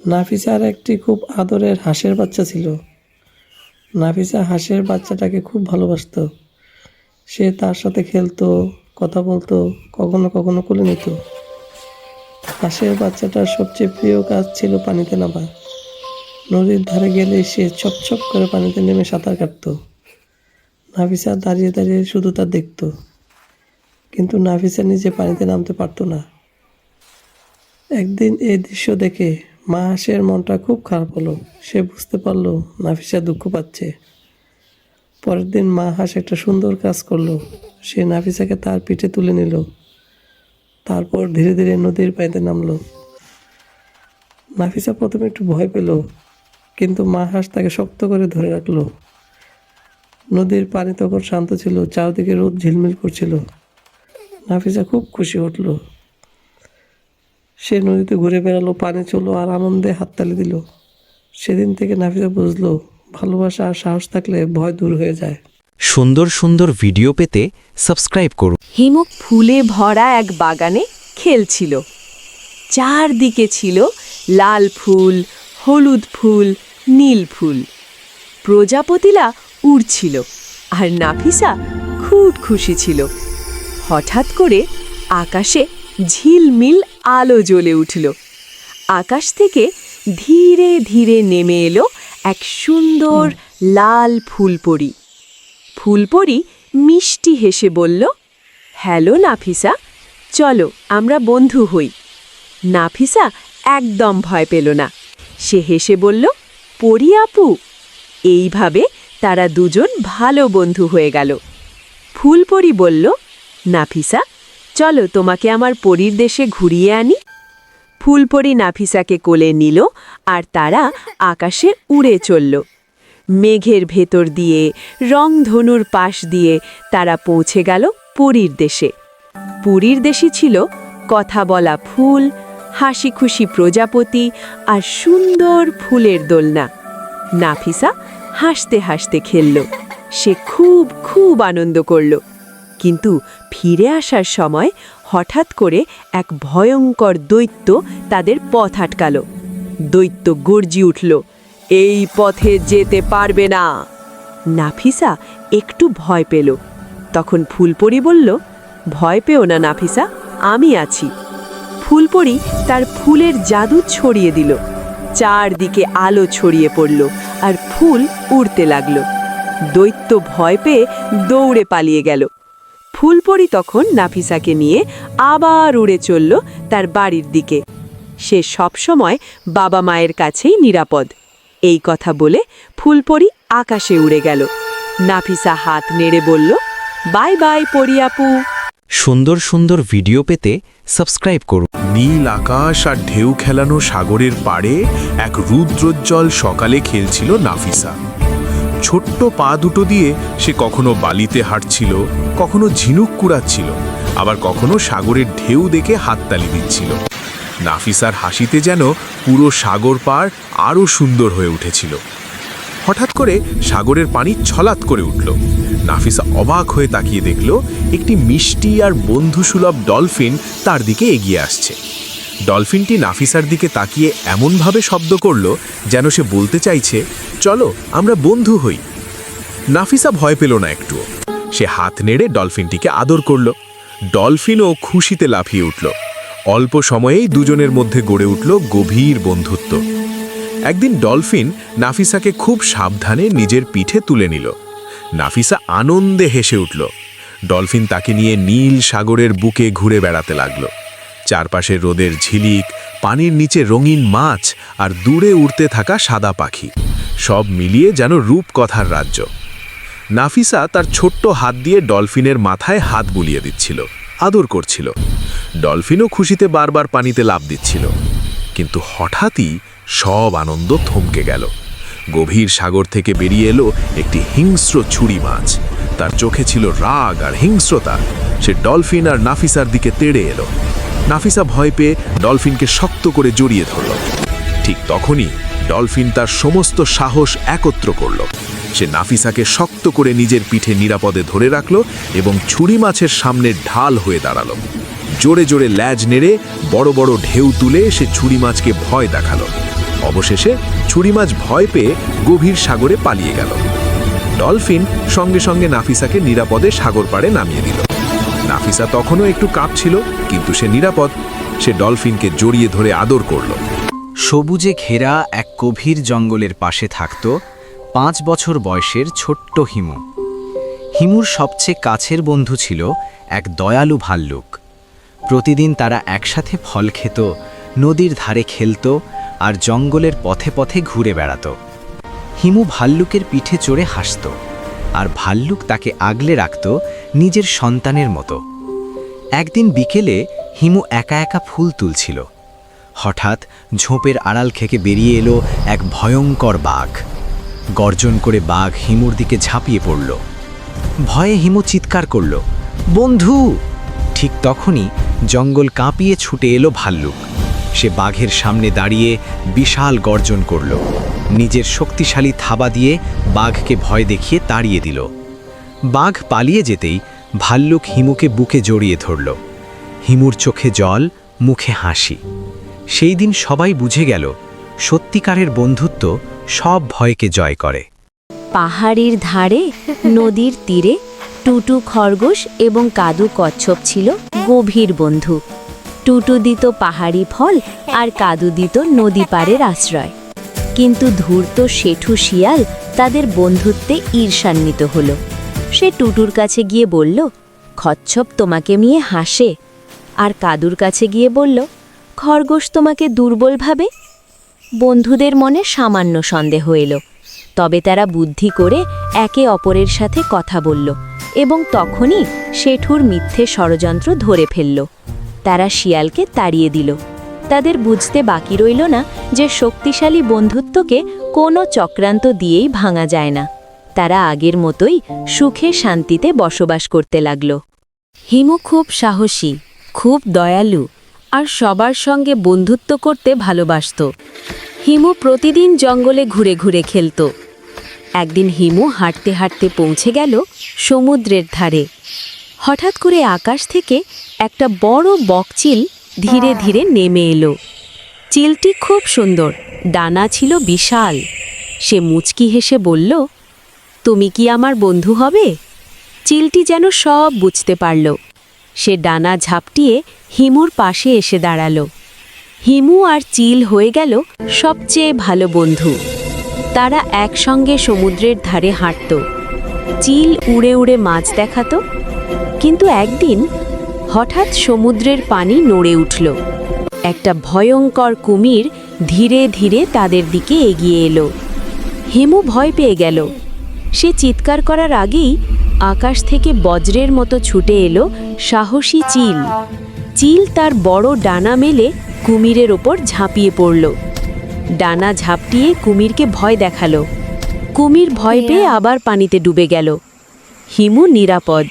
নাফিসার একটি খুব আদরের হাঁসের বাচ্চা ছিল। নাফিসা হাঁসের বাচ্চাটাকে খুব ভালোবাসতো। সে তার সাথে খেলতো, কথা বলতো, কখনো কখনো কোলে নিত। হাঁসের বাচ্চাটার সবচেয়ে প্রিয় কাজ ছিল পানিতে নামা। নদীর ধারে গেলে সে ছপ করে পানিতে নেমে সাঁতার কাটতো। নাফিসা দাঁড়িয়ে দাঁড়িয়ে শুধু তা দেখত, কিন্তু নাফিসা নিজে পানিতে নামতে পারতো না। একদিন এই দৃশ্য দেখে মা হাঁসের মনটা খুব খারাপ হলো। সে বুঝতে পারলো নাফিসা দুঃখ পাচ্ছে। পরের দিন মা হাঁস একটা সুন্দর কাজ করলো। সে নাফিসাকে তার পিঠে তুলে নিল, তারপর ধীরে ধীরে নদীর পানিতে নামলো। নাফিসা প্রথমে একটু ভয় পেল, কিন্তু মা হাঁস তাকে শক্ত করে ধরে রাখলো। নদীর পানি তখন শান্ত ছিল, চারদিকে রোদ ঝিলমিল করছিল। নাফিসা খুব খুশি উঠল। সে নদীতে ঘুরে বেড়ালো, পানি চললো আর আনন্দে হাততালি দিল। সেদিন থেকে নাফিসা বুঝলো, ভালোবাসা আর সাহস থাকলে ভয় দূর হয়ে যায়। সুন্দর সুন্দর ভিডিও পেতে সাবস্ক্রাইব করুন। হিমুক ফুলে ভরা এক বাগানে খেলছিল। চারদিকে ছিল লাল ফুল, হলুদ ফুল, নীল ফুল। প্রজাপতিরা উড়ছিল আর নাফিসা খুব খুশি ছিল। হঠাৎ করে আকাশে ঝিলমিল আলো জ্বলে উঠল। আকাশ থেকে ধীরে ধীরে নেমে এলো এক সুন্দর লাল ফুলপরি। ফুলপরি মিষ্টি হেসে বলল, হ্যালো নাফিসা, চলো আমরা বন্ধু হই। নাফিসা একদম ভয় পেল না। সে হেসে বলল, পরি আপু। এইভাবে তারা দুজন ভালো বন্ধু হয়ে গেল। ফুলপরি বলল, নাফিসা, চলো তোমাকে আমার পরীর দেশে ঘুরিয়ে আনি। ফুলপরি নাফিসাকে কোলে নিল আর তারা আকাশে উড়ে চলল। মেঘের ভেতর দিয়ে, রংধনুর পাশ দিয়ে তারা পৌঁছে গেল পরীর দেশে। পরীর দেশে ছিল কথা বলা ফুল, হাসি খুশি প্রজাপতি আর সুন্দর ফুলের দোলনা। নাফিসা হাসতে হাসতে খেলল। সে খুব খুব আনন্দ করল। কিন্তু ফিরে আসার সময় হঠাৎ করে এক ভয়ঙ্কর দৈত্য তাদের পথ আটকাল। দৈত্য গর্জি উঠল, এই পথে যেতে পারবে না। নাফিসা একটু ভয় পেল। তখন ফুলপরি বলল, ভয় পেও না নাফিসা, আমি আছি। ফুলপরি তার ফুলের জাদু ছড়িয়ে দিল। চারদিকে আলো ছড়িয়ে পড়ল আর ফুল উড়তে লাগল। দৈত্য ভয় পেয়ে দৌড়ে পালিয়ে গেল। ফুলপরি তখন নাফিসাকে নিয়ে আবার উড়ে চলল তার বাড়ির দিকে। সে সবসময় বাবা মায়ের কাছেই নিরাপদ। এই কথা বলে ফুলপরি আকাশে উড়ে গেল। নাফিসা হাত নেড়ে বলল, বাই বাই পরি আপু। সুন্দর সুন্দর ভিডিও পেতে সাবস্ক্রাইব করুন। নীল আকাশ আর ঢেউ খেলানো সাগরের পাড়ে এক রুদ্রোজ্জ্বল সকালে খেলছিল নাফিসা। ছোট্ট পা দুটো দিয়ে সে কখনো বালিতে হাঁটছিল, কখনো ঝিনুক কুড়াচ্ছিল, আবার কখনো সাগরের ঢেউ দেখে হাততালি দিচ্ছিল। নাফিসার হাসিতে যেন পুরো সাগর পাড় আরও সুন্দর হয়ে উঠেছিল। হঠাৎ করে সাগরের পানি ছলাৎ করে উঠল। নাফিসা অবাক হয়ে তাকিয়ে দেখল, একটি মিষ্টি আর বন্ধুসুলভ ডলফিন তার দিকে এগিয়ে আসছে। ডলফিনটি নাফিসার দিকে তাকিয়ে এমনভাবে শব্দ করল যেন সে বলতে চাইছে, চলো আমরা বন্ধু হই। নাফিসা ভয় পেল না একটুও। সে হাত নেড়ে ডলফিনটিকে আদর করল। ডলফিনও খুশিতে লাফিয়ে উঠল। অল্প সময়েই দুজনের মধ্যে গড়ে উঠল গভীর বন্ধুত্ব। একদিন ডলফিন নাফিসাকে খুব সাবধানে নিজের পিঠে তুলে নিল। নাফিসা আনন্দে হেসে উঠল। ডলফিন তাকে নিয়ে নীল সাগরের বুকে ঘুরে বেড়াতে লাগল। চারপাশে রোদের ঝিলিক, পানির নিচে রঙিন মাছ আর দূরে উড়তে থাকা সাদা পাখি, সব মিলিয়ে যেন রূপকথার রাজ্য। নাফিসা তার ছোট্ট হাত দিয়ে ডলফিনের মাথায় হাত বুলিয়ে দিচ্ছিল, আদর করছিল। ডলফিনও খুশিতে বারবার পানিতে লাফ দিচ্ছিল। কিন্তু হঠাৎই সব আনন্দ থমকে গেল। গভীর সাগর থেকে বেরিয়ে এলো একটি হিংস্র ছুরি মাছ। তার চোখে ছিল রাগ আর হিংস্রতা। সে ডলফিন আর নাফিসার দিকে তেড়ে এলো। নাফিসা ভয় পেয়ে ডলফিনকে শক্ত করে জড়িয়ে ধরল। ঠিক তখনই ডলফিন তার সমস্ত সাহস একত্র করল। সে নাফিসাকে শক্ত করে নিজের পিঠে নিরাপদে ধরে রাখল এবং ছুরি মাছের সামনে ঢাল হয়ে দাঁড়ালো। জোরে জোরে ল্যাজ নেড়ে বড় বড় ঢেউ তুলে সে ছুরি মাছকে ভয় দেখালো। অবশেষে ছুরি মাছ ভয় পেয়ে গভীর সাগরে পালিয়ে গেল। ডলফিন সঙ্গে সঙ্গে নাফিসাকে নিরাপদে সাগর পাড়ে নামিয়ে দিল। নাফিসা তখনও একটু কাঁপছিল, কিন্তু সে নিরাপদ। সে ডলফিনকে জড়িয়ে ধরে আদর করল। সবুজে ঘেরা এক গভীর জঙ্গলের পাশে থাকত 5 বছর বয়সের ছোট্ট হিমু। হিমুর সবচেয়ে কাছের বন্ধু ছিল এক দয়ালু ভাল্লুক। প্রতিদিন তারা একসাথে ফল খেত, নদীর ধারে খেলত আর জঙ্গলের পথে পথে ঘুরে বেড়াত। হিমু ভাল্লুকের পিঠে চড়ে হাসত, আর ভাল্লুক তাকে আগলে রাখত নিজের সন্তানের মতো। একদিন বিকেলে হিমু একা একা ফুল তুলছিল। হঠাৎ ঝোপের আড়াল থেকে বেরিয়ে এলো এক ভয়ঙ্কর বাঘ। গর্জন করে বাঘ হিমুর দিকে ঝাঁপিয়ে পড়ল। ভয়ে হিমু চিৎকার করল, বন্ধু! ঠিক তখনই জঙ্গল কাঁপিয়ে ছুটে এলো ভাল্লুক। সে বাঘের সামনে দাঁড়িয়ে বিশাল গর্জন করল। নিজের শক্তিশালী থাবা দিয়ে বাঘকে ভয় দেখিয়ে তাড়িয়ে দিল। বাঘ পালিয়ে যেতেই ভাল্লুক হিমুকে বুকে জড়িয়ে ধরল। হিমুর চোখে জল, মুখে হাসি। সেই দিন সবাই বুঝে গেল, সত্যিকারের বন্ধুত্ব সব ভয়কে জয় করে। পাহাড়ের ধারে নদীর তীরে টুটু খরগোশ এবং কাদু কচ্ছপ ছিল গভীর বন্ধু। টুটু দিত পাহাড়ি ফল আর কাদু দিত নদী পাড়ের আশ্রয়। কিন্তু ধূর্ত শেঠু শিয়াল তাদের বন্ধুত্বে ঈর্ষান্বিত হল। সে টুটুর কাছে গিয়ে বলল, কচ্ছপ তোমাকে নিয়ে হাসে। আর কাদুর কাছে গিয়ে বলল, খরগোশ তোমাকে দুর্বল ভাবে। বন্ধুদের মনে সামান্য সন্দেহ এলো, তবে তারা বুদ্ধি করে একে অপরের সাথে কথা বলল এবং তখনই শেঠুর মিথ্যে ষড়যন্ত্র ধরে ফেলল। তারা শিয়ালকে তাড়িয়ে দিল। তাদের বুঝতে বাকি রইল না যে শক্তিশালী বন্ধুত্বকে কোনো চক্রান্ত দিয়েই ভাঙা যায় না। তারা আগের মতোই সুখে শান্তিতে বসবাস করতে লাগল। হিমু খুব সাহসী, খুব দয়ালু আর সবার সঙ্গে বন্ধুত্ব করতে ভালোবাসত। হিমু প্রতিদিন জঙ্গলে ঘুরে ঘুরে খেলত। একদিন হিমু হাঁটতে হাঁটতে পৌঁছে গেল সমুদ্রের ধারে। হঠাৎ করে আকাশ থেকে একটা বড় বকচিল ধীরে ধীরে নেমে এলো। চিলটি খুব সুন্দর, ডানা ছিল বিশাল। সে মুচকি হেসে বলল, তুমি কি আমার বন্ধু হবে? চিলটি যেন সব বুঝতে পারল। সে ডানা ঝাপটিয়ে হিমুর পাশে এসে দাঁড়ালো। হিমু আর চিল হয়ে গেল সবচেয়ে ভালো বন্ধু। তারা একসঙ্গে সমুদ্রের ধারে হাঁটত। চিল উড়ে উড়ে মাছ দেখাতো। কিন্তু একদিন হঠাৎ সমুদ্রের পানি নড়ে উঠল। একটা ভয়ঙ্কর কুমির ধীরে ধীরে তাদের দিকে এগিয়ে এলো। হিমু ভয় পেয়ে গেল। সে চিৎকার করার আগেই আকাশ থেকে বজ্রের মতো ছুটে এলো সাহসী চিল। চিল তার বড় ডানা মেলে কুমিরের ওপর ঝাঁপিয়ে পড়ল। ডানা ঝাপটিয়ে কুমিরকে ভয় দেখালো। কুমির ভয় পেয়ে আবার পানিতে ডুবে গেল। হিমু নিরাপদ।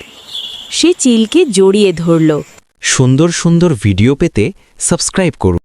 সে চিলকে জড়িয়ে ধরল। সুন্দর সুন্দর ভিডিও পেতে সাবস্ক্রাইব করুন।